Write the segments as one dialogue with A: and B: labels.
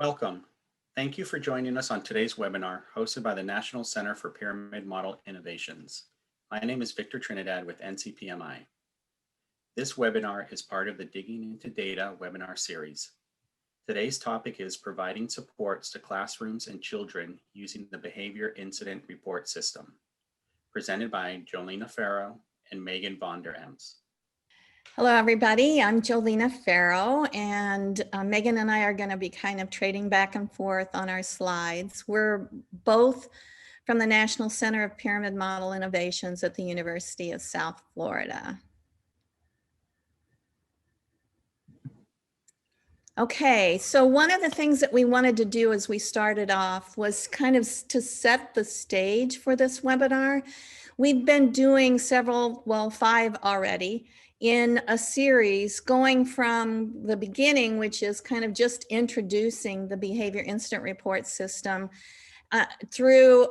A: Welcome. Thank you for joining us on today's webinar hosted by the National Center for Pyramid Model Innovations. My name is Victor Trinidad with NCPMI. This webinar is part of the Digging into Data webinar series. Today's topic is providing supports to classrooms and children using the Behavior Incident Report System, presented by Jolena Farrow and Megan von der Ems.
B: Hello, everybody. I'm Jolena Farrow, and Megan and I are going to be kind of trading back and forth on our slides. We're both from the National Center of Pyramid Model Innovations at the University of South Florida. Okay, so one of the things that we wanted to do as we started off was kind of to set the stage for this webinar. We've been doing several, well, 5 already, in a series going from the beginning, which is kind of just introducing the Behavior Incident Report System, through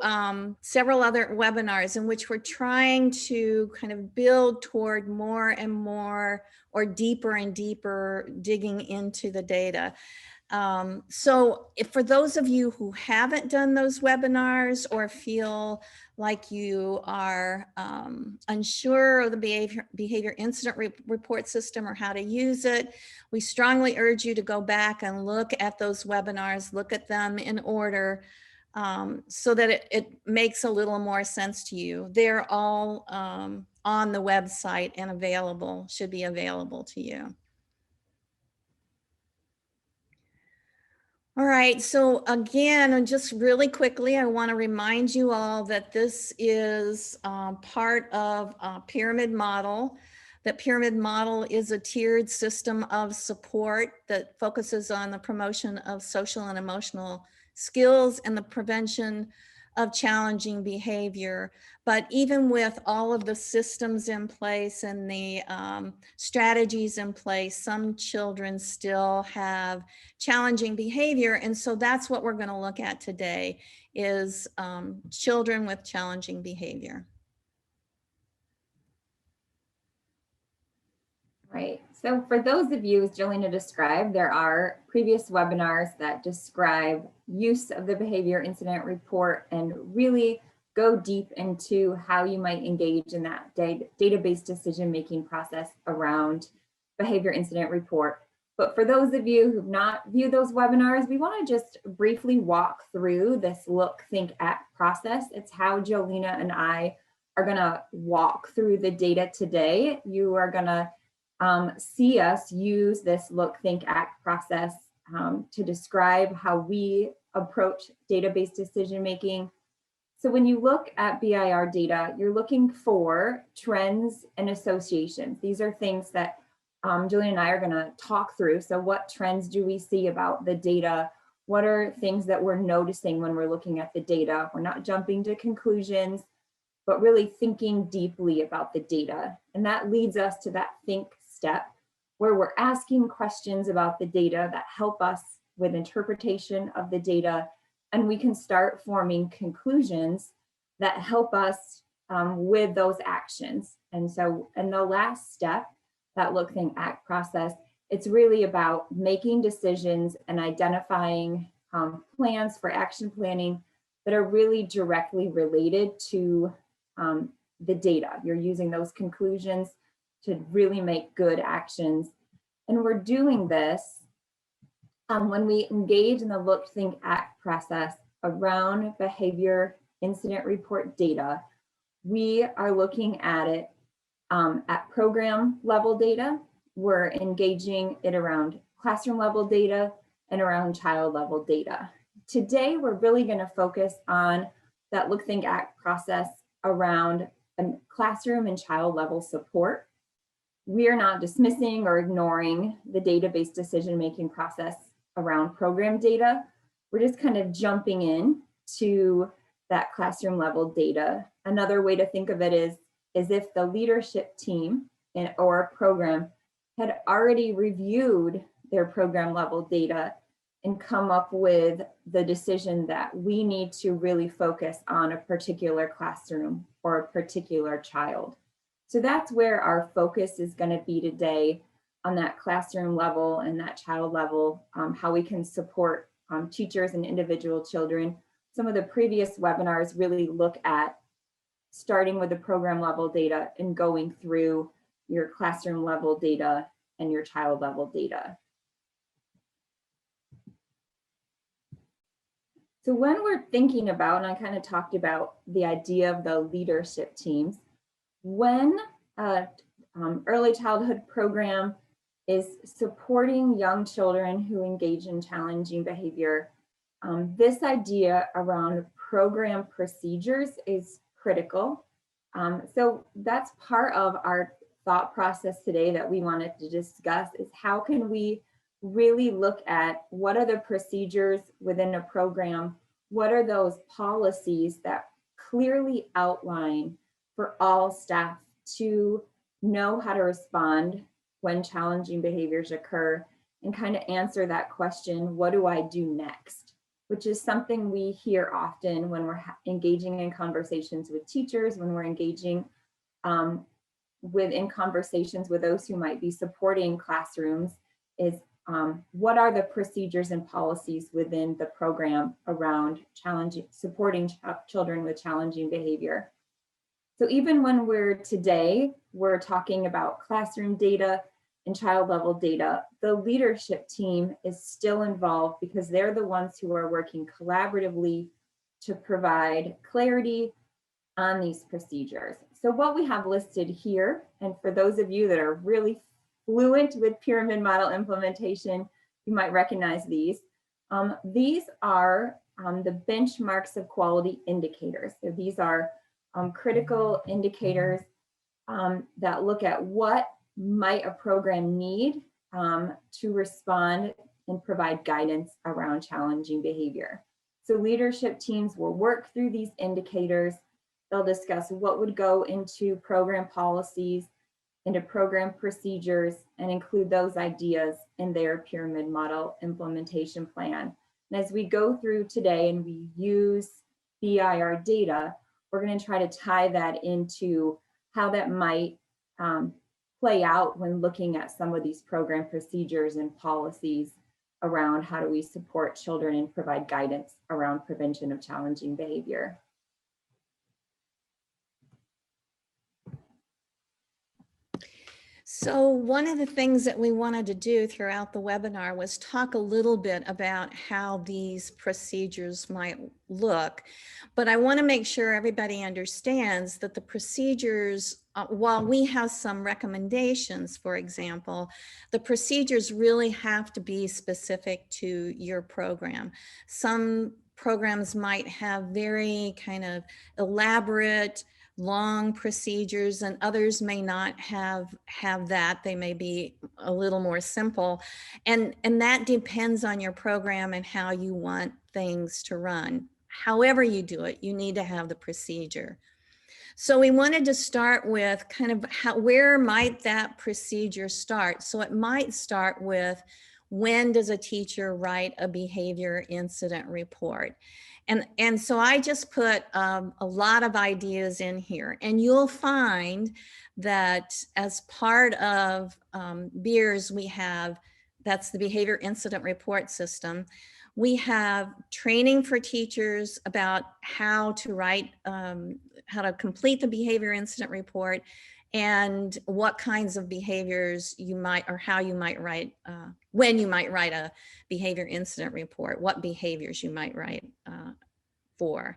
B: several other webinars in which we're trying to kind of build toward more and more or deeper and deeper digging into the data. So for those of you who haven't done those webinars or feel like you are unsure of the behavior incident report system or how to use it, we strongly urge you to go back and look at those webinars, look at them in order, so that it makes a little more sense to you. They're all on the website and available, should be available to you. All right, so again, just really quickly, I want to remind you all that this is part of a pyramid model. That pyramid model is a tiered system of support that focuses on the promotion of social and emotional skills and the prevention of challenging behavior. But even with all of the systems in place and the strategies in place, some children still have challenging behavior. And so that's what we're going to look at today is children with challenging behavior.
C: Right. So for those of you, as Jolena described, there are previous webinars that describe use of the behavior incident report and really go deep into how you might engage in that database decision-making process around behavior incident report. But for those of you who've not viewed those webinars, we want to just briefly walk through this look, think, act process. It's how Jolena and I are going to walk through the data today. You are going to see us use this look, think, act process to describe how we approach database decision making. So when you look at BIR data, you're looking for trends and associations. These are things that Julian and I are going to talk through. So what trends do we see about the data? What are things that we're noticing when we're looking at the data? We're not jumping to conclusions, but really thinking deeply about the data. And that leads us to that think step where we're asking questions about the data that help us with interpretation of the data, and we can start forming conclusions that help us with those actions. And so in the last step, that look, think, act process, it's really about making decisions and identifying plans for action planning that are really directly related to the data. You're using those conclusions to really make good actions. And we're doing this when we engage in the look, think, act process around behavior incident report data. We are looking at it at program level data. We're engaging it around classroom level data and around child level data. Today, we're really going to focus on that look, think, act process around a classroom and child level support. We are not dismissing or ignoring the database decision-making process around program data. We're just kind of jumping in to that classroom level data. Another way to think of it is if the leadership team or a program had already reviewed their program level data and come up with the decision that we need to really focus on a particular classroom or a particular child. So that's where our focus is going to be today, on that classroom level and that child level, how we can support teachers and individual children. Some of the previous webinars really look at starting with the program level data and going through your classroom level data and your child level data. So when we're thinking about, and I kind of talked about the idea of the leadership teams, when early childhood program is supporting young children who engage in challenging behavior, this idea around program procedures is critical. So that's part of our thought process today that we wanted to discuss, is how can we really look at what are the procedures within a program, what are those policies that clearly outline for all staff to know how to respond when challenging behaviors occur, and kind of answer that question, what do I do next? Which is something we hear often when we're engaging in conversations with teachers, when we're engaging in conversations with those who might be supporting classrooms, is what are the procedures and policies within the program around supporting children with challenging behavior. So even when we're talking about classroom data and child level data, the leadership team is still involved because they're the ones who are working collaboratively to provide clarity on these procedures. So what we have listed here, and for those of you that are really fluent with pyramid model implementation, you might recognize these. These are the benchmarks of quality indicators. So these are critical indicators that look at what might a program need to respond and provide guidance around challenging behavior. So leadership teams will work through these indicators. They'll discuss what would go into program policies, into program procedures, and include those ideas in their pyramid model implementation plan. And as we go through today and we use BIR data, we're going to try to tie that into how that might play out when looking at some of these program procedures and policies around how do we support children and provide guidance around prevention of challenging behavior.
B: So one of the things that we wanted to do throughout the webinar was talk a little bit about how these procedures might look. But I want to make sure everybody understands that the procedures, while we have some recommendations, for example, the procedures really have to be specific to your program. Some programs might have very kind of elaborate, long procedures, and others may not have that. They may be a little more simple, and that depends on your program and how you want things to run. However you do it, you need to have the procedure. So we wanted to start with kind of where might that procedure start? So it might start with, when does a teacher write a behavior incident report? And so I just put a lot of ideas in here, and you'll find that as part of BIRS, we have, that's the behavior incident report system. We have training for teachers about how to write, how to complete the behavior incident report, and what kinds of behaviors you might, or how you might write, when you might write a behavior incident report, what behaviors you might write for.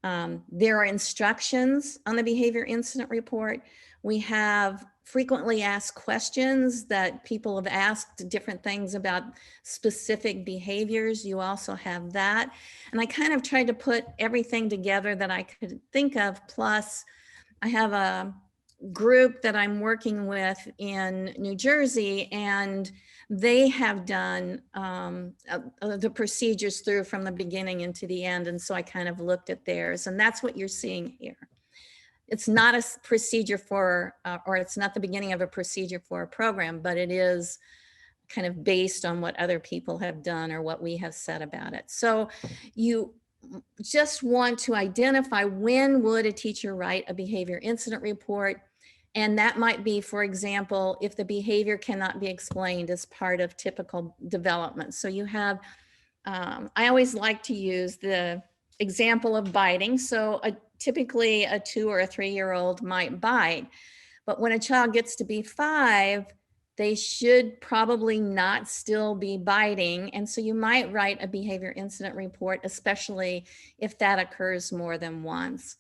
B: There are instructions on the behavior incident report. We have frequently asked questions that people have asked different things about specific behaviors. You also have that. And I kind of tried to put everything together that I could think of. Plus, I have a group that I'm working with in New Jersey, and they have done the procedures through from the beginning into the end. And so I kind of looked at theirs, and that's what you're seeing here. It's not a procedure for, or it's not the beginning of a procedure for a program, but it is kind of based on what other people have done or what we have said about it. So you just want to identify, when would a teacher write a behavior incident report? And that might be, for example, if the behavior cannot be explained as part of typical development. So you have I always like to use the example of biting. So typically a 2 or a 3-year-old might bite, but when a child gets to be 5, they should probably not still be biting. And so you might write a behavior incident report, especially if that occurs more than once.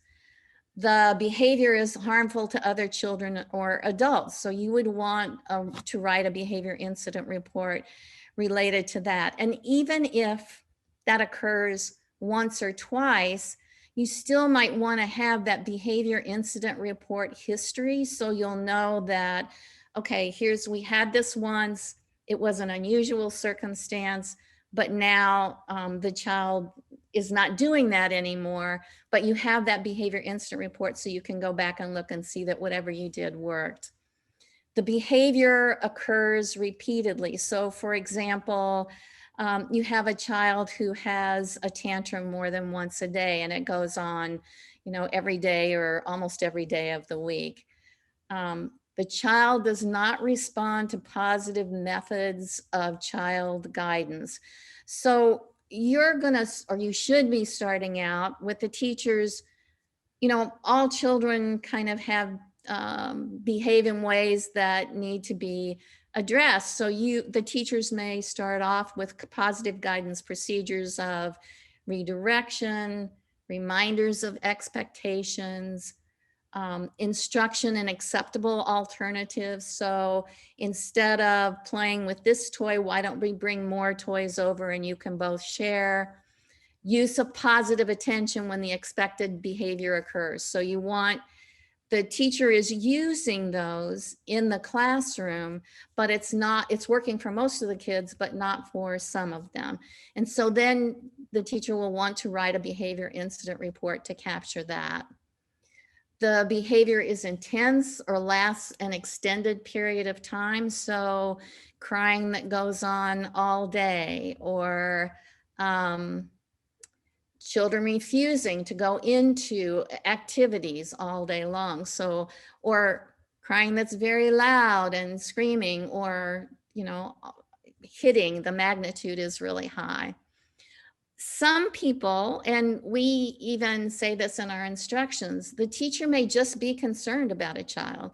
B: The behavior is harmful to other children or adults. So you would want to write a behavior incident report related to that. And even if that occurs once or twice, you still might want to have that behavior incident report history. So you'll know that, okay, we had this once, it was an unusual circumstance, but now the child is not doing that anymore, but you have that behavior incident report so you can go back and look and see that whatever you did worked. The behavior occurs repeatedly. So for example, you have a child who has a tantrum more than once a day and it goes on, every day or almost every day of the week. The child does not respond to positive methods of child guidance. So you should be starting out with the teachers. All children kind of have behave in ways that need to be addressed. So the teachers may start off with positive guidance procedures of redirection, reminders of expectations, instruction and acceptable alternatives. So instead of playing with this toy, why don't we bring more toys over and you can both share? Use of positive attention when the expected behavior occurs. So the teacher is using those in the classroom, but it's working for most of the kids, but not for some of them. And so then the teacher will want to write a behavior incident report to capture that. The behavior is intense or lasts an extended period of time. So crying that goes on all day, or children refusing to go into activities all day long. So, or crying that's very loud and screaming, or, hitting, the magnitude is really high. Some people, and we even say this in our instructions, the teacher may just be concerned about a child,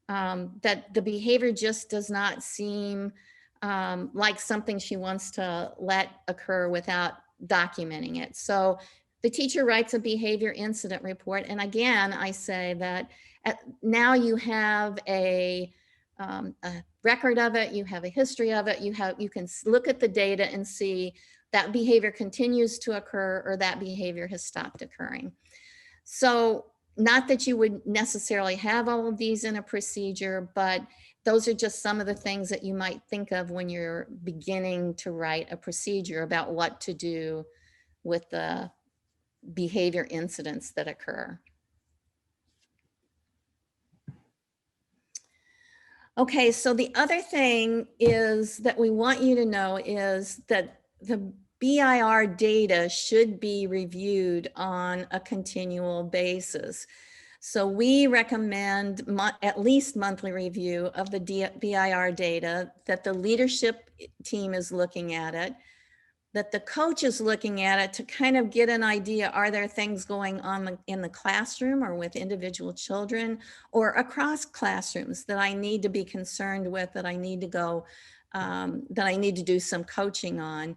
B: that the behavior just does not seem like something she wants to let occur without documenting it. So the teacher writes a behavior incident report. And again, I say that now you have a record of it, you have a history of it, you can look at the data and see that behavior continues to occur or that behavior has stopped occurring. So not that you would necessarily have all of these in a procedure, but those are just some of the things that you might think of when you're beginning to write a procedure about what to do with the behavior incidents that occur. Okay, so the other thing is that we want you to know is that the BIR data should be reviewed on a continual basis. So we recommend at least monthly review of the BIR data, that the leadership team is looking at it, that the coach is looking at it to kind of get an idea, are there things going on in the classroom or with individual children or across classrooms that I need to be concerned with, that I need to go, that I need to do some coaching on.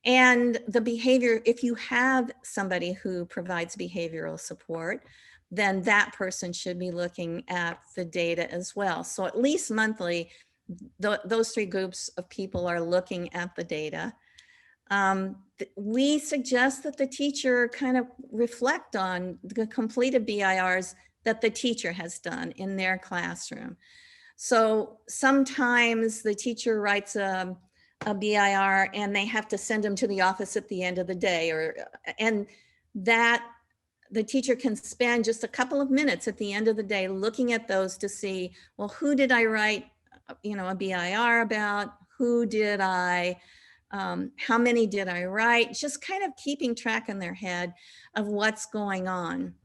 B: And the behavior, if you have somebody who provides behavioral support, then that person should be looking at the data as well. So at least monthly, those three groups of people are looking at the data. We suggest that the teacher kind of reflect on the completed BIRs that the teacher has done in their classroom. So sometimes the teacher writes a BIR and they have to send them to the office at the end of the day, and that the teacher can spend just a couple of minutes at the end of the day looking at those to see, well, who did I write, a BIR about? Who did I, how many did I write? Just kind of keeping track in their head of what's going on.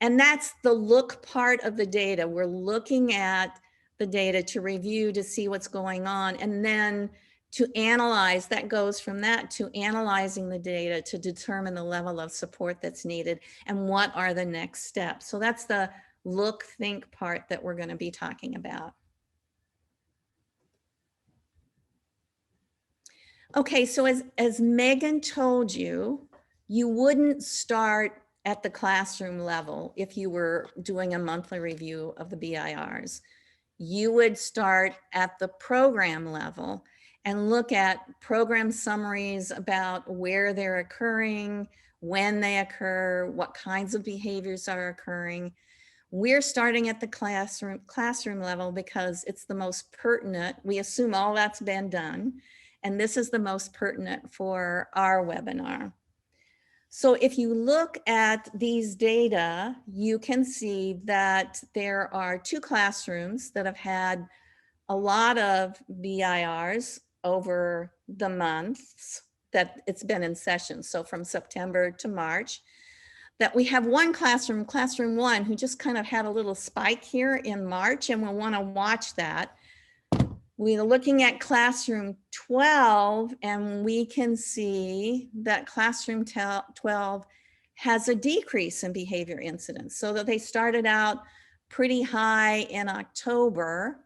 B: And that's the look part of the data. We're looking at the data to review, to see what's going on, and then to analyze, that goes from that to analyzing the data to determine the level of support that's needed and what are the next steps. So that's the look, think part that we're going to be talking about. Okay, so as Megan told you, you wouldn't start at the classroom level if you were doing a monthly review of the BIRs. You would start at the program level and look at program summaries about where they're occurring, when they occur, what kinds of behaviors are occurring. We're starting at the classroom level because it's the most pertinent. We assume all that's been done, and this is the most pertinent for our webinar. So if you look at these data, you can see that there are 2 classrooms that have had a lot of BIRs over the months that it's been in session. So from September to March, that we have one classroom, classroom 1, who just kind of had a little spike here in March, and we'll want to watch that. We're looking at classroom 12, and we can see that classroom 12 has a decrease in behavior incidents, so that they started out pretty high in October,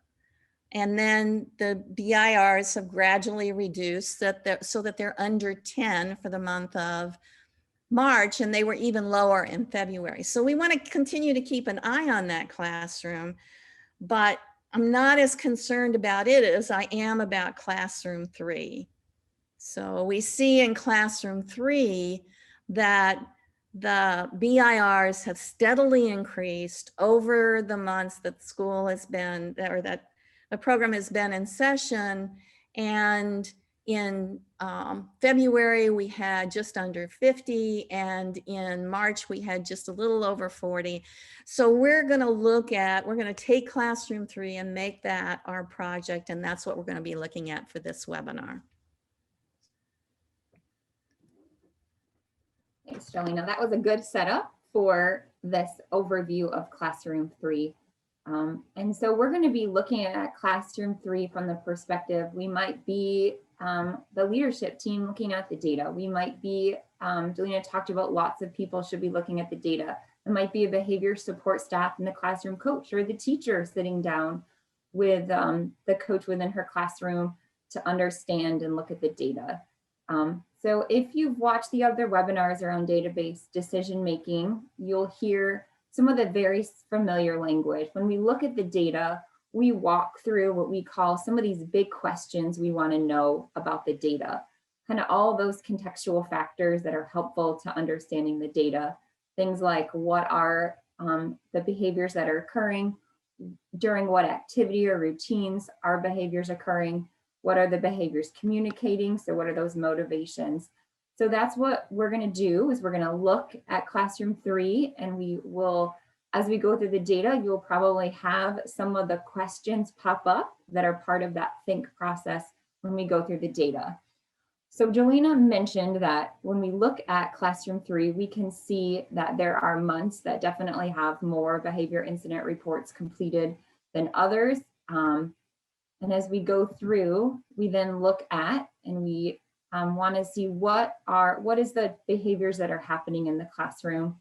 B: and then the BIRs have gradually reduced so that they're under 10 for the month of March, and they were even lower in February. So we want to continue to keep an eye on that classroom, but I'm not as concerned about it as I am about classroom 3. So we see in classroom 3 that the BIRs have steadily increased over the months that school has been, or that the program has been in session. And in February, we had just under 50, and in March, we had just a little over 40. So we're going to take classroom 3 and make that our project, and that's what we're going to be looking at for this webinar.
C: Thanks, Jolena. That was a good setup for this overview of classroom 3. And so we're going to be looking at classroom 3 from the perspective, we might be the leadership team looking at the data. We might be, Jolena talked about lots of people should be looking at the data. It might be a behavior support staff and the classroom coach, or the teacher sitting down with the coach within her classroom to understand and look at the data. So if you've watched the other webinars around database decision making, you'll hear some of the very familiar language. When we look at the data, we walk through what we call some of these big questions we want to know about the data. Kind of all those contextual factors that are helpful to understanding the data. Things like what are the behaviors that are occurring, during what activity or routines are behaviors occurring, what are the behaviors communicating, so what are those motivations. So that's what we're going to do, is we're going to look at classroom 3, and we will, as we go through the data, you'll probably have some of the questions pop up that are part of that think process when we go through the data. So Jolena mentioned that when we look at classroom 3, we can see that there are months that definitely have more behavior incident reports completed than others. And as we go through, we then look at, and we want to see what is the behaviors that are happening in the classroom.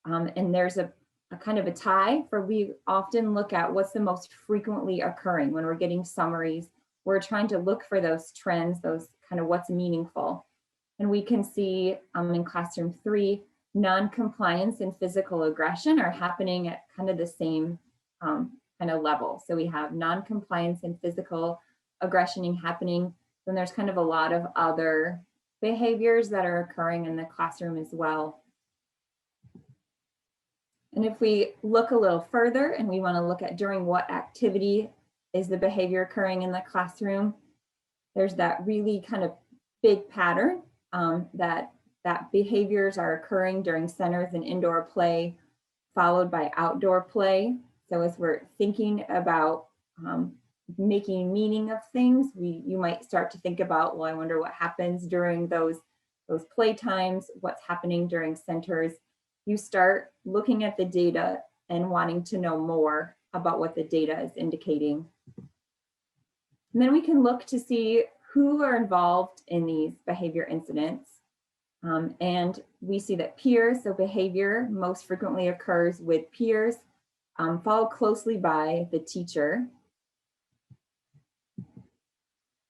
C: And there's a kind of a tie, for we often look at what's the most frequently occurring when we're getting summaries. We're trying to look for those trends, those kind of what's meaningful. And we can see in classroom 3, non-compliance and physical aggression are happening at kind of the same kind of level. So we have non-compliance and physical aggression happening. Then there's kind of a lot of other behaviors that are occurring in the classroom as well. And if we look a little further, and we want to look at during what activity is the behavior occurring in the classroom, there's that really kind of big pattern that behaviors are occurring during centers and indoor play, followed by outdoor play. So as we're thinking about making meaning of things, you might start to think about, well, I wonder what happens during those play times, what's happening during centers. You start looking at the data and wanting to know more about what the data is indicating. And then we can look to see who are involved in these behavior incidents. And we see that peers, so behavior most frequently occurs with peers, followed closely by the teacher.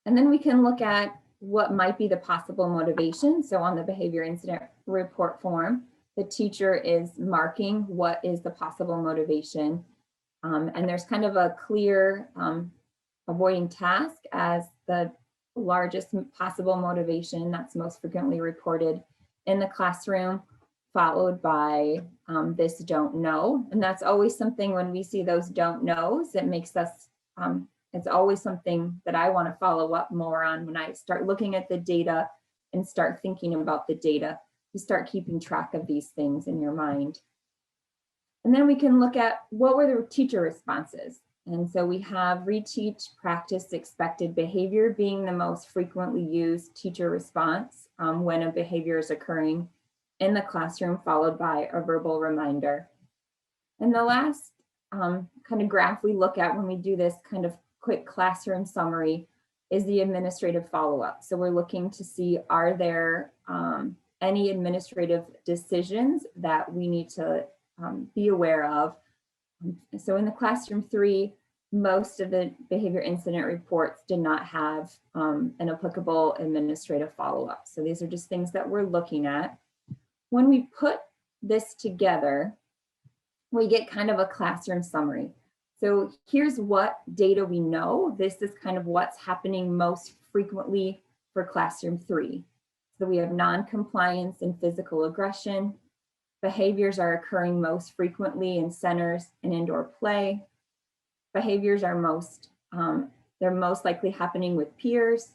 C: And then we can look at what might be the possible motivation. So on the behavior incident report form, the teacher is marking what is the possible motivation. And there's kind of a clear avoiding task as the largest possible motivation that's most frequently reported in the classroom, followed by this don't know. And that's always something when we see those don't knows, it makes us, it's always something that I want to follow up more on when I start looking at the data and start thinking about the data. You start keeping track of these things in your mind. And then we can look at what were the teacher responses. And so we have reteach, practice, expected behavior being the most frequently used teacher response when a behavior is occurring in the classroom, followed by a verbal reminder. And the last kind of graph we look at when we do this kind of quick classroom summary is the administrative follow-up. So we're looking to see, are there any administrative decisions that we need to be aware of. So in the classroom 3, most of the behavior incident reports did not have an applicable administrative follow-up. So these are just things that we're looking at. When we put this together, we get kind of a classroom summary. So here's what data we know. This is kind of what's happening most frequently for classroom 3. So we have non-compliance and physical aggression. Behaviors are occurring most frequently in centers and indoor play. Behaviors are they're most likely happening with peers.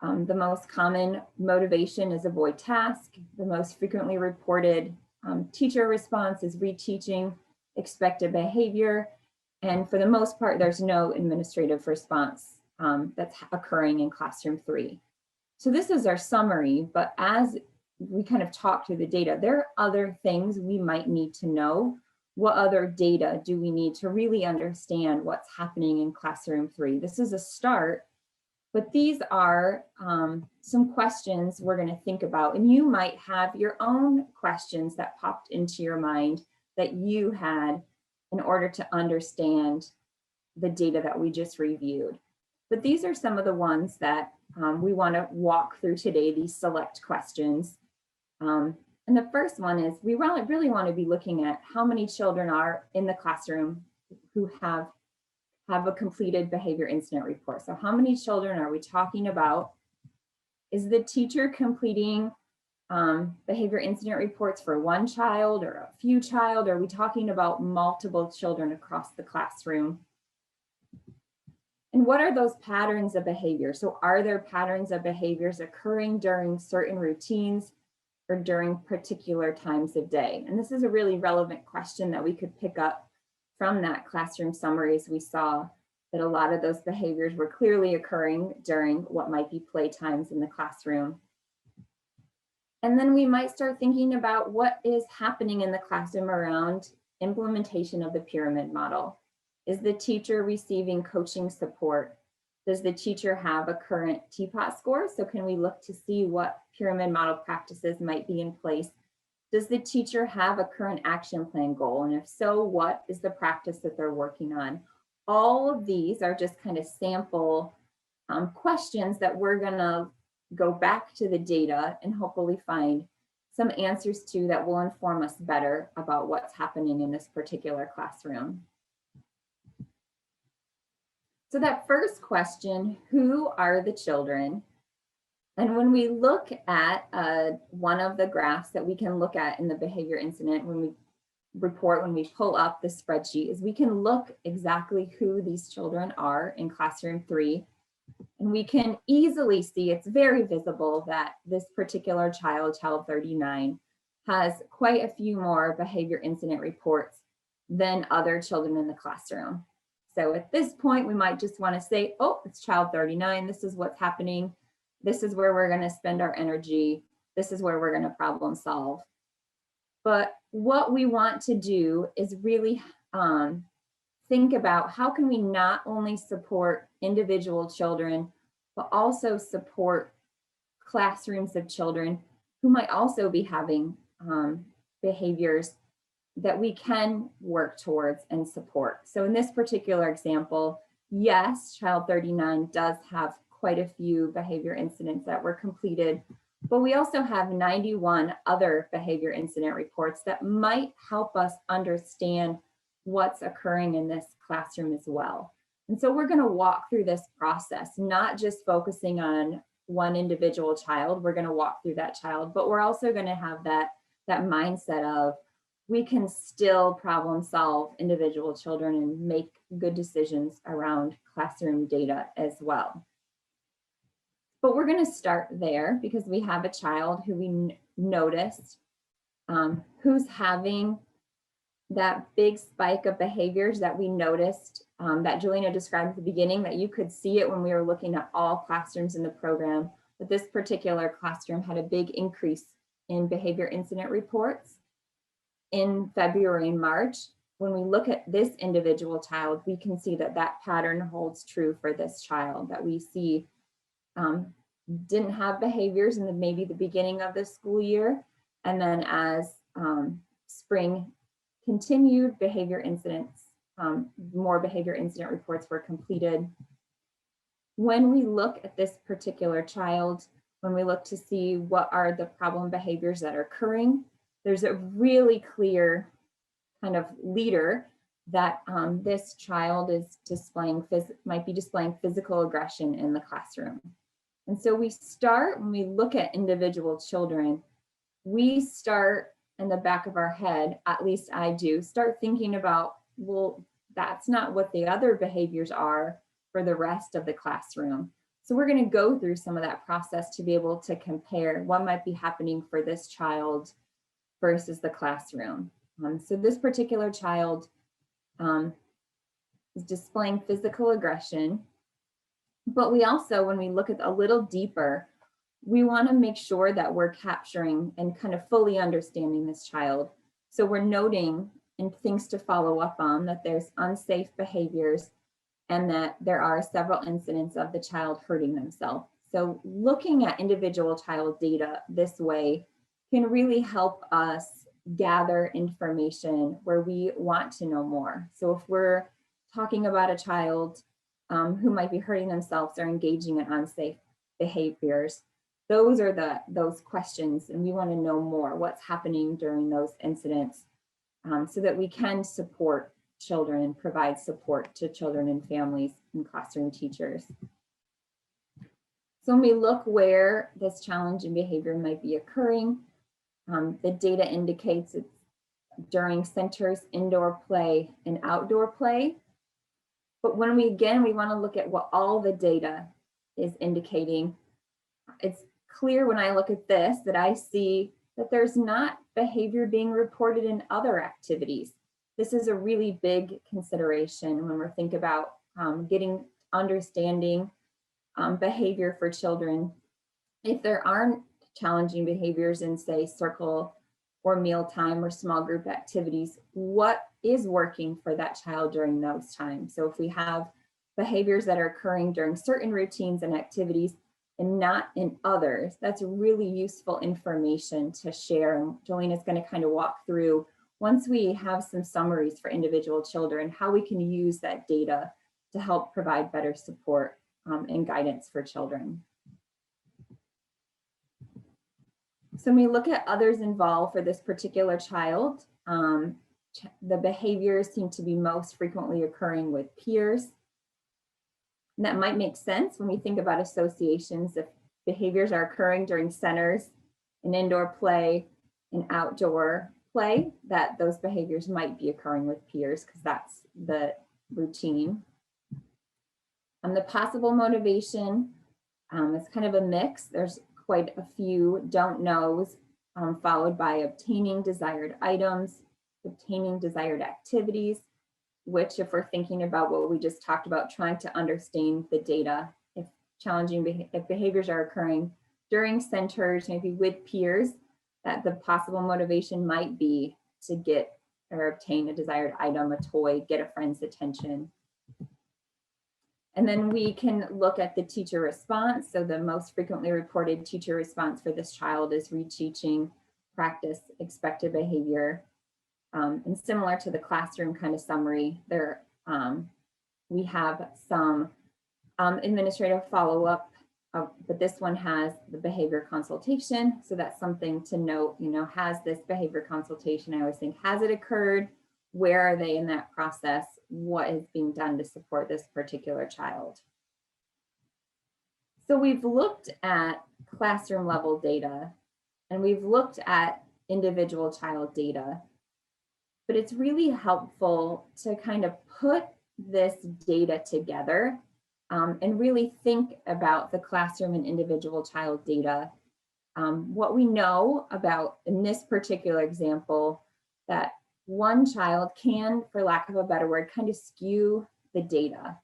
C: The most common motivation is avoid task. The most frequently reported teacher response is reteaching, expected behavior. And for the most part, there's no administrative response that's occurring in classroom 3. So this is our summary, but as we kind of talk through the data, there are other things we might need to know. What other data do we need to really understand what's happening in classroom 3? This is a start, but these are some questions we're going to think about. And you might have your own questions that popped into your mind that you had in order to understand the data that we just reviewed. But these are some of the ones that we want to walk through today, these select questions. And the first one is we really want to be looking at how many children are in the classroom who have a completed behavior incident report. So how many children are we talking about? Is the teacher completing behavior incident reports for one child or a few child? Are we talking about multiple children across the classroom? And what are those patterns of behavior? So are there patterns of behaviors occurring during certain routines or during particular times of day? And this is a really relevant question that we could pick up from that classroom summaries. We saw that a lot of those behaviors were clearly occurring during what might be play times in the classroom. And then we might start thinking about what is happening in the classroom around implementation of the pyramid model. Is the teacher receiving coaching support? Does the teacher have a current TPOT score? So can we look to see what pyramid model practices might be in place? Does the teacher have a current action plan goal? And if so, what is the practice that they're working on? All of these are just kind of sample questions that we're gonna go back to the data and hopefully find some answers to that will inform us better about what's happening in this particular classroom. So that first question, who are the children? And when we look at one of the graphs that we can look at in the behavior incident when we pull up the spreadsheet, is we can look exactly who these children are in classroom 3. And we can easily see, it's very visible that this particular child 39, has quite a few more behavior incident reports than other children in the classroom. So at this point, we might just want to say, oh, it's child 39. This is what's happening. This is where we're going to spend our energy. This is where we're going to problem solve. But what we want to do is really think about how can we not only support individual children but also support classrooms of children who might also be having behaviors that we can work towards and support. So in this particular example, yes, Child 39 does have quite a few behavior incidents that were completed, but we also have 91 other behavior incident reports that might help us understand what's occurring in this classroom as well. And so we're going to walk through this process, not just focusing on one individual child. We're going to walk through that child, but we're also going to have that mindset of we can still problem solve individual children and make good decisions around classroom data as well. But we're going to start there because we have a child who we noticed who's having that big spike of behaviors that we noticed that Jelena described at the beginning, that you could see it when we were looking at all classrooms in the program. But this particular classroom had a big increase in behavior incident reports in February and March. When we look at this individual child, we can see that that pattern holds true for this child, that we see didn't have behaviors in maybe the beginning of the school year. And then as spring continued, behavior incidents, more behavior incident reports were completed. When we look at this particular child, when we look to see what are the problem behaviors that are occurring, there's a really clear kind of leader that this child is might be displaying physical aggression in the classroom. And so we start, when we look at individual children, we start in the back of our head, at least I do, start thinking about, well, that's not what the other behaviors are for the rest of the classroom. So we're going to go through some of that process to be able to compare what might be happening for this child versus the classroom. So this particular child is displaying physical aggression, but we also, when we look at a little deeper, we want to make sure that we're capturing and kind of fully understanding this child. So we're noting and things to follow up on, that there's unsafe behaviors and that there are several incidents of the child hurting themselves. So looking at individual child data this way can really help us gather information where we want to know more. So if we're talking about a child who might be hurting themselves or engaging in unsafe behaviors, those are those questions, and we want to know more what's happening during those incidents so that we can support children and provide support to children and families and classroom teachers. So when we look where this challenging behavior might be occurring, the data indicates it's during centers, indoor play, and outdoor play. But when we want to look at what all the data is indicating. It's clear when I look at this that I see that there's not behavior being reported in other activities. This is a really big consideration when we're thinking about understanding behavior for children. If there aren't challenging behaviors in, say, circle or mealtime or small group activities, what is working for that child during those times? So if we have behaviors that are occurring during certain routines and activities and not in others, that's really useful information to share. And Jolene is going to kind of walk through, once we have some summaries for individual children, how we can use that data to help provide better support and guidance for children. So when we look at others involved for this particular child, the behaviors seem to be most frequently occurring with peers. And that might make sense when we think about associations. If behaviors are occurring during centers and indoor play and outdoor play, that those behaviors might be occurring with peers because that's the routine. The possible motivation is kind of a mix. There's quite a few don't knows, followed by obtaining desired items, obtaining desired activities, which if we're thinking about what we just talked about, trying to understand the data, if behaviors are occurring during centers, maybe with peers, that the possible motivation might be to get or obtain a desired item, a toy, get a friend's attention. And then we can look at the teacher response. So the most frequently reported teacher response for this child is reteaching, practice, expected behavior. And similar to the classroom kind of summary, there we have some administrative follow-up, but this one has the behavior consultation. So that's something to note, has this behavior consultation, I always think, has it occurred? Where are they in that process? What is being done to support this particular child? So we've looked at classroom level data and we've looked at individual child data, but it's really helpful to kind of put this data together and really think about the classroom and individual child data. What we know about, in this particular example, that one child can, for lack of a better word, kind of skew the data.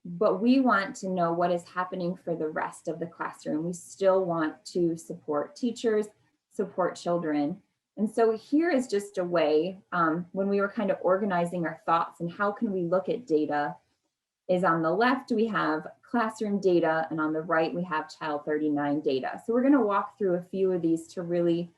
C: But we want to know what is happening for the rest of the classroom. We still want to support teachers, support children. And so here is just a way, when we were kind of organizing our thoughts and how can we look at data, is on the left, we have classroom data, and on the right, we have Child 39 data. So we're gonna walk through a few of these to really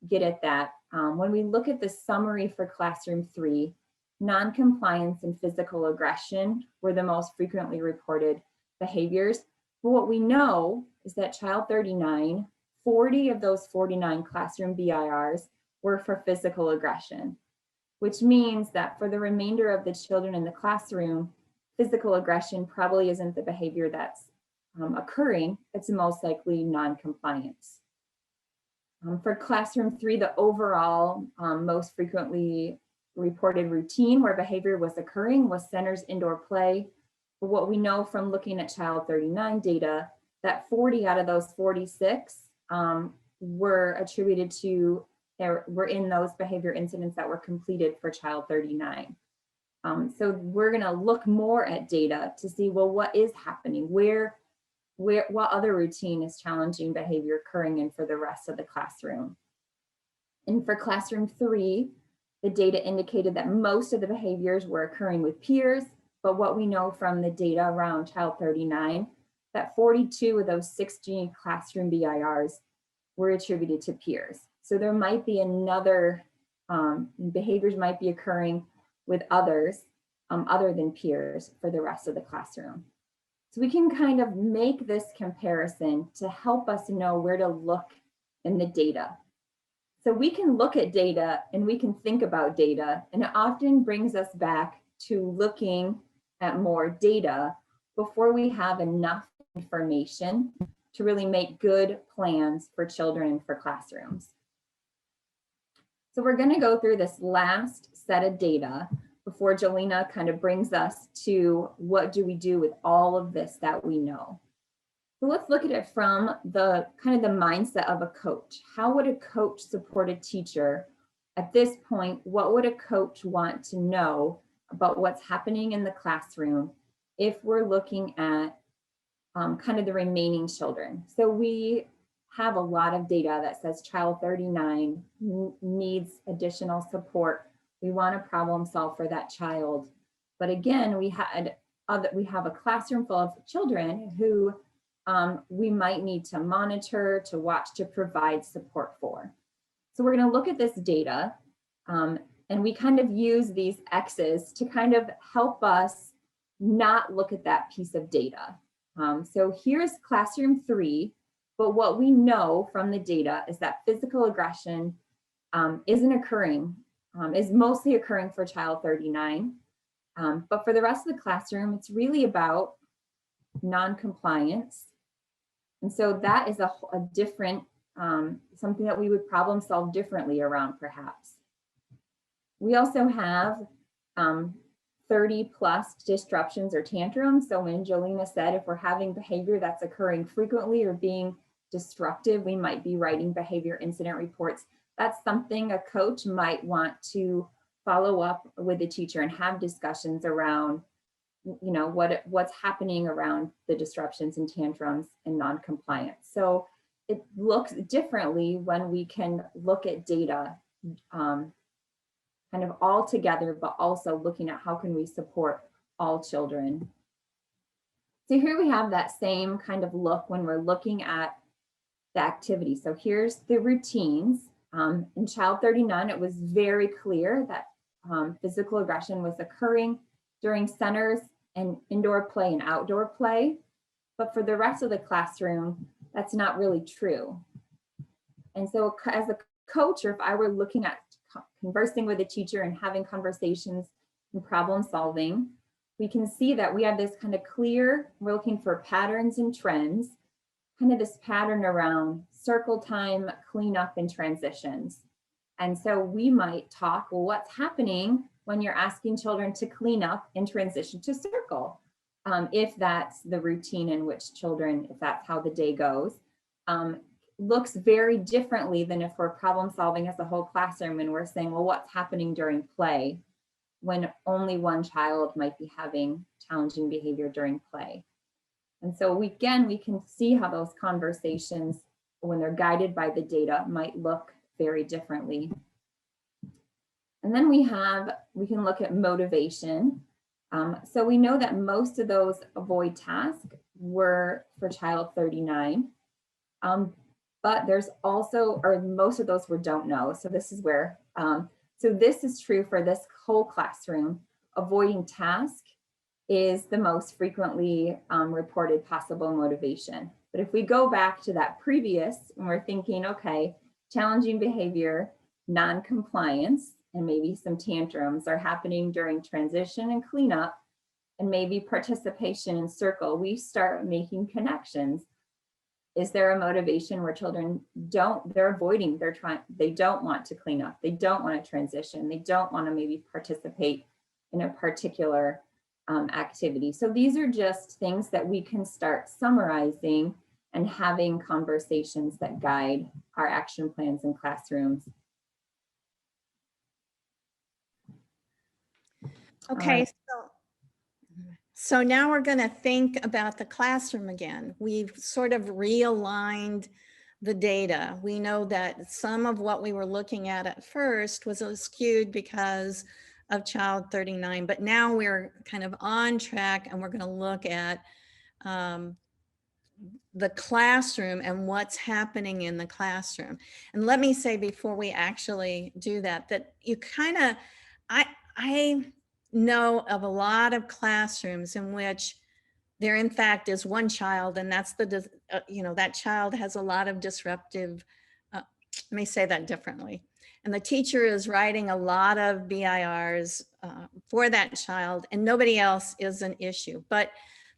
C: get at that. When we look at the summary for classroom 3, non-compliance and physical aggression were the most frequently reported behaviors. But what we know is that Child 39, 40 of those 49 classroom BIRs were for physical aggression, which means that for the remainder of the children in the classroom, physical aggression probably isn't the behavior that's occurring. It's most likely non-compliance. For classroom 3, the overall most frequently reported routine where behavior was occurring was centers indoor play. But what we know from looking at Child 39 data, that 40 out of those 46 were attributed to, were in those behavior incidents that were completed for Child 39. So we're gonna look more at data to see, well, what is happening? What other routine is challenging behavior occurring in for the rest of the classroom? And for classroom 3, the data indicated that most of the behaviors were occurring with peers, but what we know from the data around Child 39, that 42 of those 60 classroom BIRs were attributed to peers. So there might be another, behaviors might be occurring with others other than peers for the rest of the classroom. So we can kind of make this comparison to help us know where to look in the data. So we can look at data and we can think about data, and it often brings us back to looking at more data before we have enough information to really make good plans for children and for classrooms. So we're going to go through this last set of data before Jolena kind of brings us to what do we do with all of this that we know. So let's look at it from the kind of the mindset of a coach. How would a coach support a teacher at this point? What would a coach want to know about what's happening in the classroom if we're looking at kind of the remaining children? So we have a lot of data that says Child 39 needs additional support. We want to problem solve for that child. But again, we have a classroom full of children who we might need to monitor, to watch, to provide support for. So we're going to look at this data and we kind of use these X's to kind of help us not look at that piece of data. So here's classroom 3, but what we know from the data is that physical aggression isn't occurring, is mostly occurring for Child 39. But for the rest of the classroom, it's really about non-compliance. And so that is a different, something that we would problem solve differently around perhaps. We also have 30 plus disruptions or tantrums. So when Jolena said, if we're having behavior that's occurring frequently or being disruptive, we might be writing behavior incident reports. That's something a coach might want to follow up with the teacher and have discussions around, what's happening around the disruptions and tantrums and non-compliance. So it looks differently when we can look at data kind of all together, but also looking at how can we support all children. So here we have that same kind of look when we're looking at the activity. So here's the routines. In child 39, it was very clear that physical aggression was occurring during centers and indoor play and outdoor play. But for the rest of the classroom, that's not really true. And so as a coach, or if I were looking at conversing with a teacher and having conversations and problem solving, we can see that we have this kind of clear, we're looking for patterns and trends, kind of this pattern around circle time, cleanup, and transitions. And so we might talk, well, what's happening when you're asking children to clean up and transition to circle? If that's the routine in which children, if that's how the day goes, looks very differently than if we're problem solving as a whole classroom and we're saying, well, what's happening during play when only one child might be having challenging behavior during play. And so we can see how those conversations, when they're guided by the data, might look very differently. And then we can look at motivation. So we know that most of those avoid tasks were for child 39. But there's also, or most of those were don't know. So this is where, so this is true for this whole classroom. Avoiding task is the most frequently reported possible motivation. But if we go back to that previous, and we're thinking, okay, challenging behavior, non-compliance, and maybe some tantrums are happening during transition and cleanup, and maybe participation in circle, we start making connections. Is there a motivation where children they're avoiding, they don't want to clean up, they don't want to transition, they don't want to maybe participate in a particular activity. So these are just things that we can start summarizing and having conversations that guide our action plans in classrooms.
B: Okay, so now we're going to think about the classroom again. We've sort of realigned the data. We know that some of what we were looking at first was skewed because of child 39, but now we're kind of on track and we're going to look at the classroom and what's happening in the classroom. And let me say before we actually do that, that you kind of, I know of a lot of classrooms in which there in fact is one child, and that's the, that child has a lot of disruptive, let me say that differently. And the teacher is writing a lot of BIRs for that child, and nobody else is an issue. But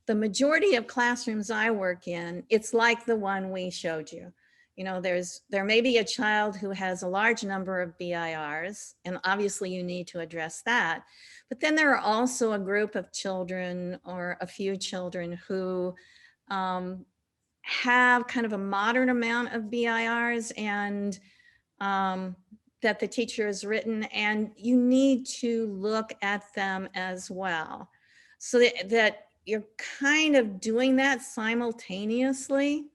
B: the majority of classrooms I work in, it's like the one we showed you. There may be a child who has a large number of BIRs, and obviously you need to address that. But then there are also a group of children or a few children who have kind of a moderate amount of BIRs and that the teacher has written, and you need to look at them as well. So that you're kind of doing that simultaneously.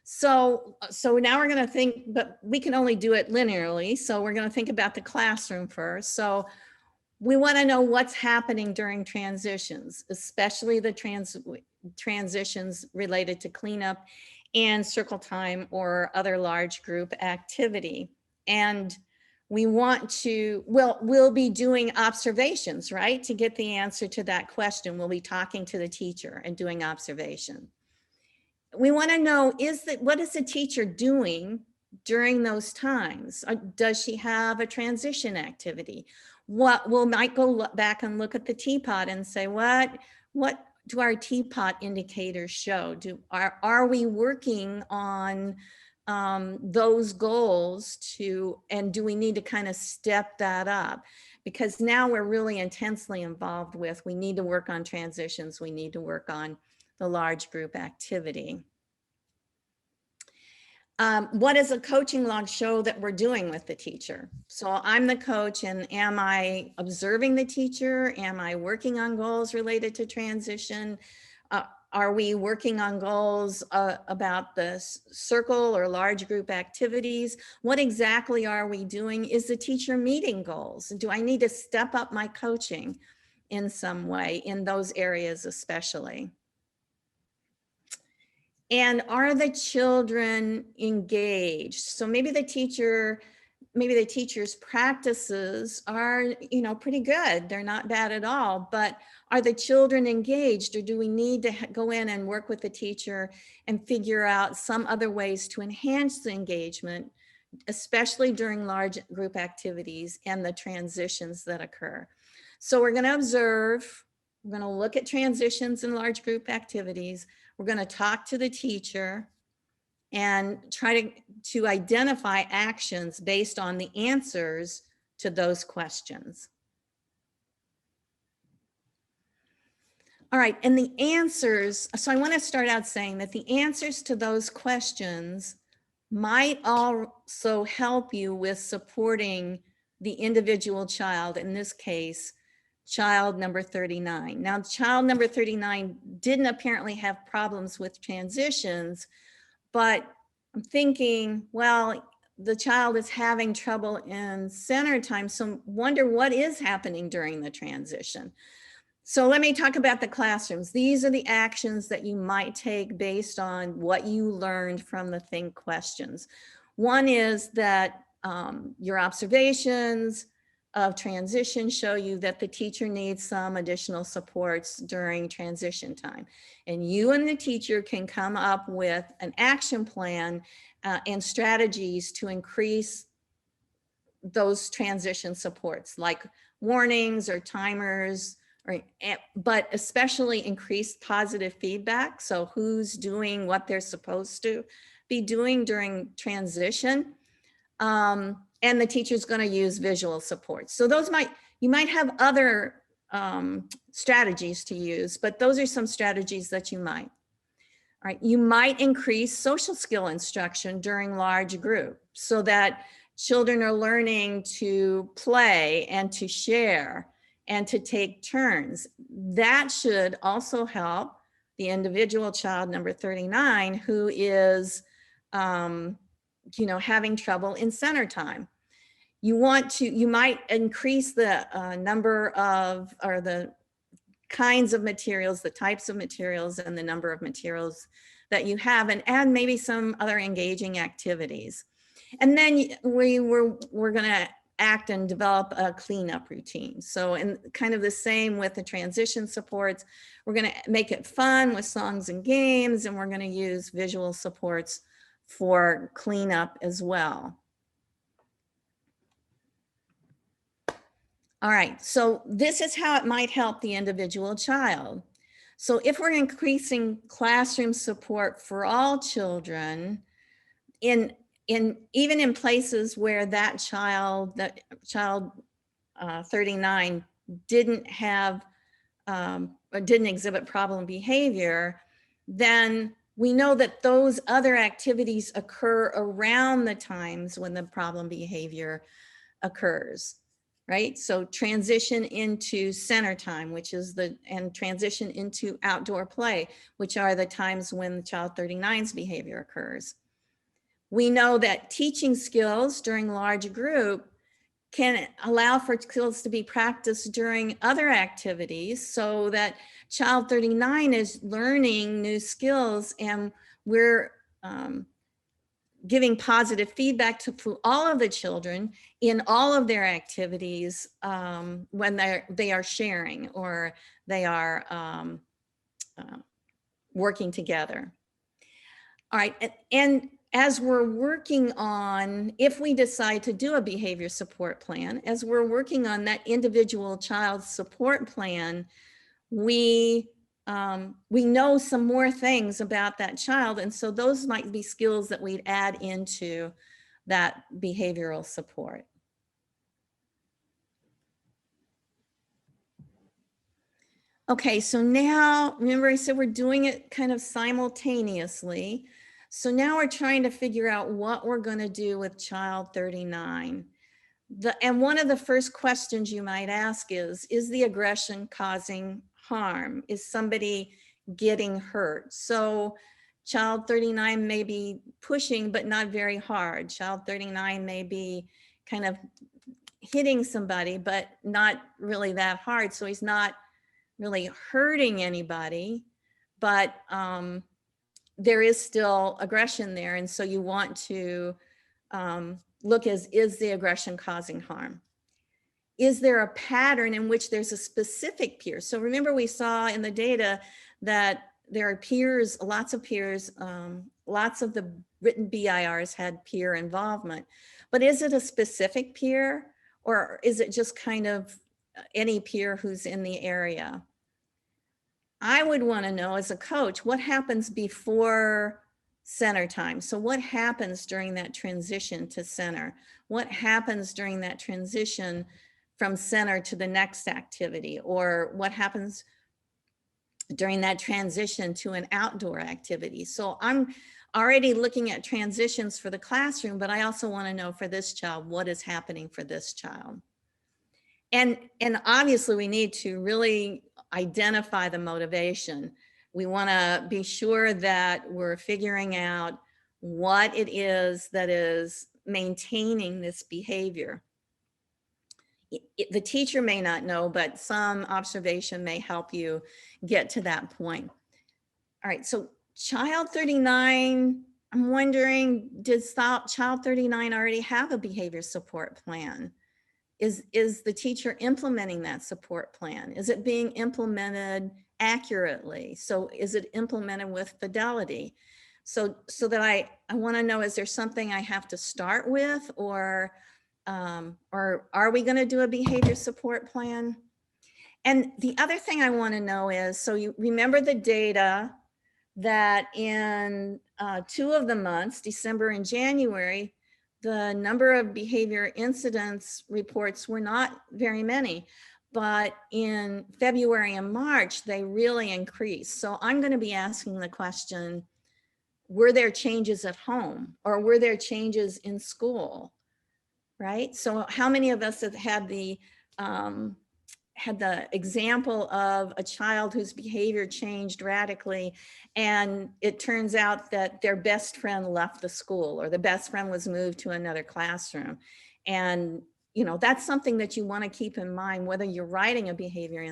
B: So now we're going to think, but we can only do it linearly. So we're going to think about the classroom first. So we want to know what's happening during transitions, especially the transitions related to cleanup and circle time or other large group activity. And we want to, we'll be doing observations, right? To get the answer to that question, we'll be talking to the teacher and doing observation. We want to know, what is the teacher doing during those times? Does she have a transition activity? Might go back and look at the teapot and say, what do our teapot indicators show? Are we working on those goals and do we need to kind of step that up? Because now we're really intensely involved with, we need to work on transitions, we need to work on the large group activity. What does a coaching log show that we're doing with the teacher? So I'm the coach, and am I observing the teacher? Am I working on goals related to transition? Are we working on goals about the circle or large group activities? What exactly are we doing? Is the teacher meeting goals? Do I need to step up my coaching in some way in those areas especially? And are the children engaged? So maybe the teacher's practices are, pretty good. They're not bad at all, but are the children engaged, or do we need to go in and work with the teacher and figure out some other ways to enhance the engagement, especially during large group activities and the transitions that occur? So we're going to observe, we're going to look at transitions in large group activities. We're going to talk to the teacher and try to identify actions based on the answers to those questions. All right, and the answers, so I want to start out saying that the answers to those questions might also help you with supporting the individual child, in this case, child number 39. Now, child number 39 didn't apparently have problems with transitions, but I'm thinking, well, the child is having trouble in center time, so wonder what is happening during the transition. So let me talk about the classrooms. These are the actions that you might take based on what you learned from the think questions. One is that your observations of transition show you that the teacher needs some additional supports during transition time. And you and the teacher can come up with an action plan and strategies to increase those transition supports, like warnings or timers, but especially increased positive feedback. So who's doing what they're supposed to be doing during transition. And the teacher's going to use visual support. So you might have other strategies to use, but those are some strategies that you might. All right, you might increase social skill instruction during large groups so that children are learning to play and to share and to take turns. That should also help the individual child number 39 who is having trouble in center time. You might increase the number of, or the kinds of materials, the types of materials, and the number of materials that you have, and add maybe some other engaging activities. And then we're going to act and develop a cleanup routine. So, and kind of the same with the transition supports, we're going to make it fun with songs and games, and we're going to use visual supports for cleanup as well. All right, so this is how it might help the individual child. So if we're increasing classroom support for all children, even in places where that child 39 didn't have or didn't exhibit problem behavior, then we know that those other activities occur around the times when the problem behavior occurs. Right? So transition into center time, and transition into outdoor play, which are the times when the child 39's behavior occurs. We know that teaching skills during large group can allow for skills to be practiced during other activities so that child 39 is learning new skills, and we're giving positive feedback to all of the children in all of their activities when they are sharing or they are working together. All right, and as we're working on, if we decide to do a behavior support plan, as we're working on that individual child support plan, we know some more things about that child. And so those might be skills that we'd add into that behavioral support. Okay, so now, remember I said we're doing it kind of simultaneously. So now we're trying to figure out what we're going to do with child 39. And one of the first questions you might ask is the aggression causing harm? Is somebody getting hurt? So child 39 may be pushing, but not very hard. Child 39 may be kind of hitting somebody, but not really that hard. So he's not really hurting anybody, but there is still aggression there. And so you want to look is the aggression causing harm? Is there a pattern in which there's a specific peer? So remember, we saw in the data that there are peers, lots of peers, lots of the written BIRs had peer involvement, but is it a specific peer, or is it just kind of any peer who's in the area? I would want to know as a coach, what happens before center time? So what happens during that transition to center? What happens during that transition from center to the next activity? Or what happens during that transition to an outdoor activity? So I'm already looking at transitions for the classroom, but I also want to know for this child, what is happening for this child? And obviously we need to really identify the motivation. We want to be sure that we're figuring out what it is that is maintaining this behavior. The teacher may not know, but some observation may help you get to that point. All right, so child 39, I'm wondering, does child 39 already have a behavior support plan? Is the teacher implementing that support plan? Is it being implemented accurately? So is it implemented with fidelity? So that I want to know, is there something I have to start with, or are we going to do a behavior support plan? And the other thing I want to know is, so you remember the data that in 2 of the months, December and January, the number of behavior incidents reports were not very many, but in February and March, they really increased. So I'm going to be asking the question, were there changes at home, or were there changes in school, right? So how many of us have had the example of a child whose behavior changed radically, and it turns out that their best friend left the school, or the best friend was moved to another classroom? And you know, that's something that you want to keep in mind, whether you're writing a behavior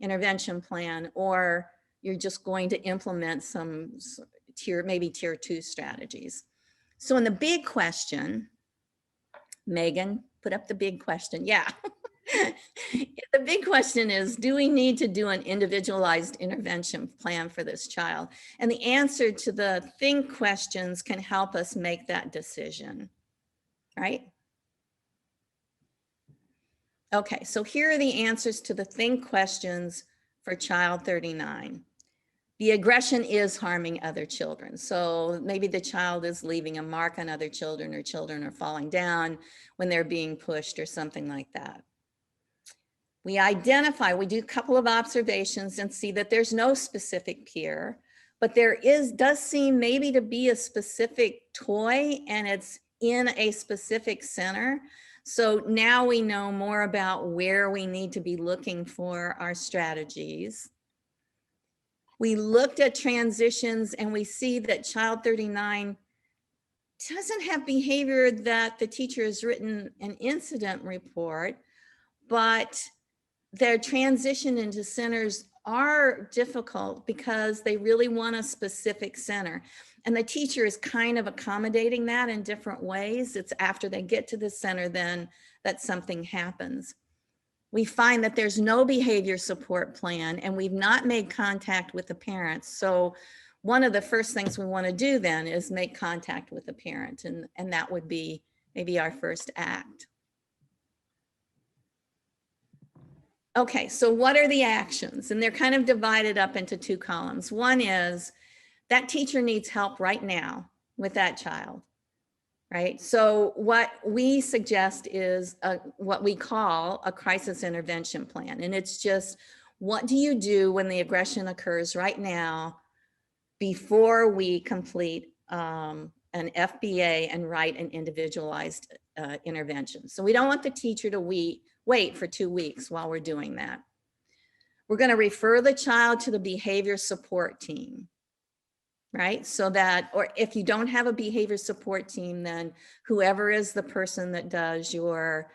B: intervention plan, or you're just going to implement some maybe tier 2 strategies. So in the big question, Megan, put up the big question. Yeah. The big question is, do we need to do an individualized intervention plan for this child? And the answer to the think questions can help us make that decision, right? Okay, so here are the answers to the think questions for child 39. The aggression is harming other children. So maybe the child is leaving a mark on other children, or children are falling down when they're being pushed, or something like that. We do a couple of observations and see that there's no specific peer, but there does seem maybe to be a specific toy, and it's in a specific center. So now we know more about where we need to be looking for our strategies. We looked at transitions, and we see that child 39 doesn't have behavior that the teacher has written an incident report, but their transition into centers are difficult because they really want a specific center. And the teacher is kind of accommodating that in different ways. It's after they get to the center then that something happens. We find that there's no behavior support plan, and we've not made contact with the parents. So one of the first things we want to do then is make contact with the parent, and that would be maybe our first act. Okay, so what are the actions? And they're kind of divided up into 2 columns. One is that teacher needs help right now with that child, right? So what we suggest is what we call a crisis intervention plan. And it's just, what do you do when the aggression occurs right now before we complete an FBA and write an individualized intervention? So we don't want the teacher to wait for 2 weeks while we're doing that. We're going to refer the child to the behavior support team, right? So that, or if you don't have a behavior support team, then whoever is the person that does your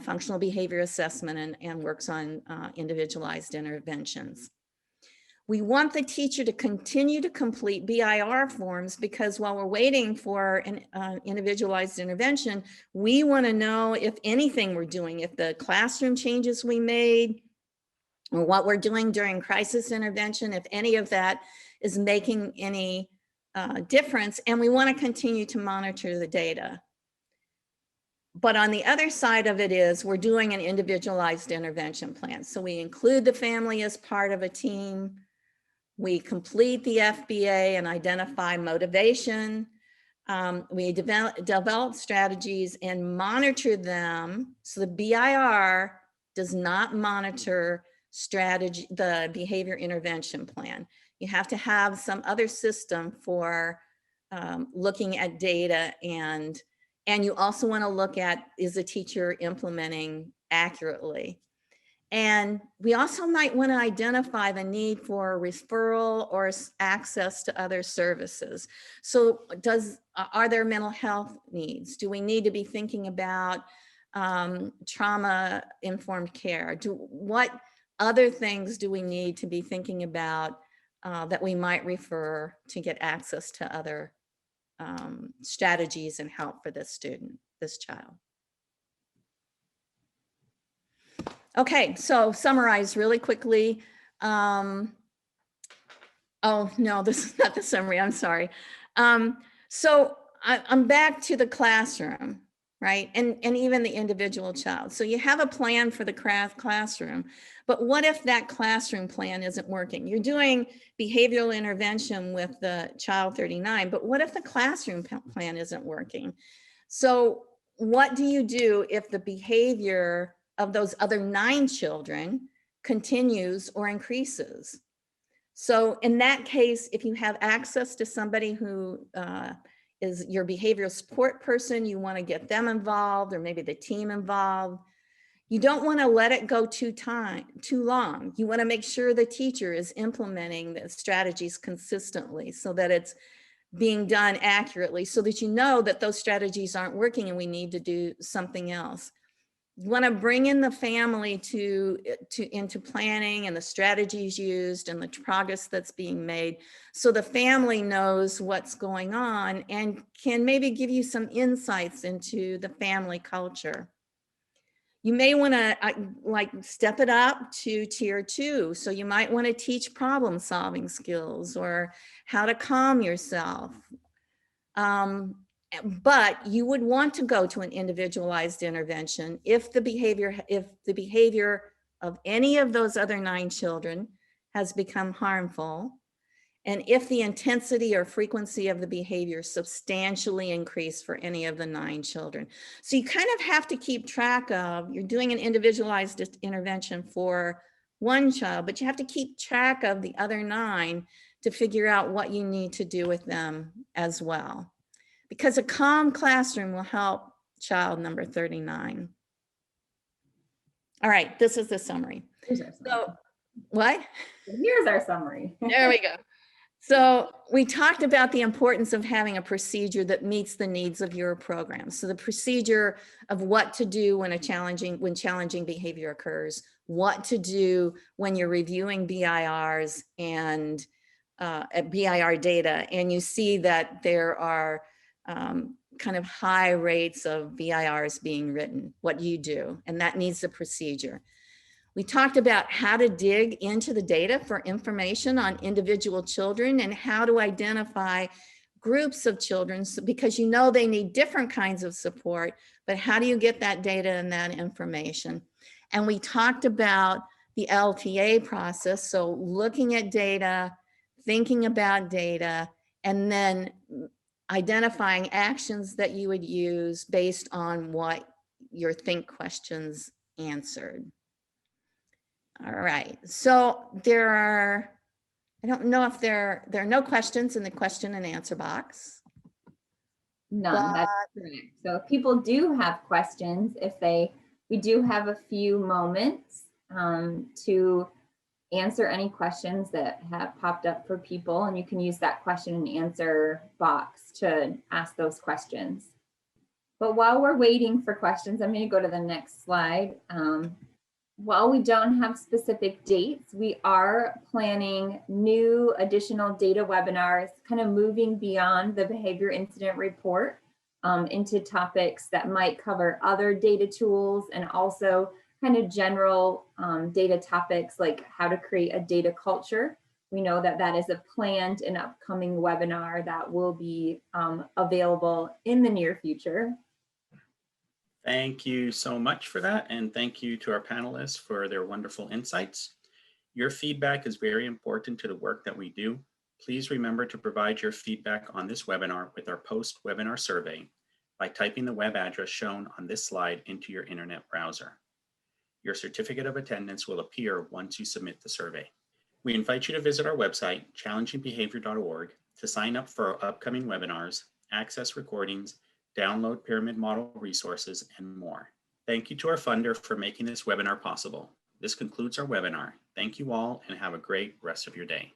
B: functional behavior assessment and works on individualized interventions. We want the teacher to continue to complete BIR forms, because while we're waiting for an individualized intervention, we want to know if anything we're doing, if the classroom changes we made, or what we're doing during crisis intervention, if any of that is making any difference, and we want to continue to monitor the data. But on the other side of it is we're doing an individualized intervention plan. So we include the family as part of a team. We complete the FBA and identify motivation. We develop strategies and monitor them. So the BIR does not monitor strategy, the behavior intervention plan. You have to have some other system for looking at data, and you also want to look at, is the teacher implementing accurately? And we also might want to identify the need for referral or access to other services. So are there mental health needs? Do we need to be thinking about trauma-informed care? What other things do we need to be thinking about that we might refer to get access to other strategies and help for this student, this child? Okay, so summarize really quickly. Oh, no, this is not the summary, I'm sorry. So I'm back to the classroom, right? And even the individual child. So you have a plan for the classroom, but what if that classroom plan isn't working? You're doing behavioral intervention with the child 39, but what if the classroom plan isn't working? So what do you do if the behavior of those other 9 children continues or increases? So in that case, if you have access to somebody who is your behavioral support person, you want to get them involved, or maybe the team involved. You don't want to let it go too long. You want to make sure the teacher is implementing the strategies consistently so that it's being done accurately, so that you know that those strategies aren't working and we need to do something else. You want to bring in the family into planning and the strategies used and the progress that's being made, so the family knows what's going on and can maybe give you some insights into the family culture. You may want to like step it up to tier 2. So you might want to teach problem solving skills or how to calm yourself. But you would want to go to an individualized intervention if the behavior of any of those other 9 children has become harmful, and if the intensity or frequency of the behavior substantially increased for any of the 9 children. So you kind of have to keep track of, you're doing an individualized intervention for 1 child, but you have to keep track of the other 9 to figure out what you need to do with them as well. Because a calm classroom will help child number 39. All right, this is the summary. So, what?
C: Here's our summary.
B: There we go. So we talked about the importance of having a procedure that meets the needs of your program. So the procedure of what to do when challenging behavior occurs, what to do when you're reviewing BIRs and BIR data, and you see that there are kind of high rates of BIRs being written, what you do, and that needs a procedure. We talked about how to dig into the data for information on individual children and how to identify groups of children, because you know they need different kinds of support, but how do you get that data and that information? And we talked about the LTA process, so looking at data, thinking about data, and then identifying actions that you would use based on what your think questions answered. All right, so I don't know if there are no questions in the question and answer box.
C: None, that's correct. So if people do have questions, we do have a few moments to answer any questions that have popped up for people, and you can use that question and answer box to ask those questions. But while we're waiting for questions, I'm going to go to the next slide. while we don't have specific dates, we are planning new additional data webinars, kind of moving beyond the behavior incident report into topics that might cover other data tools and also kind of general data topics like how to create a data culture. We know that that is a planned and upcoming webinar that will be available in the near future.
A: Thank you so much for that. And thank you to our panelists for their wonderful insights. Your feedback is very important to the work that we do. Please remember to provide your feedback on this webinar with our post-webinar survey by typing the web address shown on this slide into your internet browser. Your certificate of attendance will appear once you submit the survey. We invite you to visit our website, challengingbehavior.org, to sign up for our upcoming webinars, access recordings, download pyramid model resources, and more. Thank you to our funder for making this webinar possible. This concludes our webinar. Thank you all and have a great rest of your day.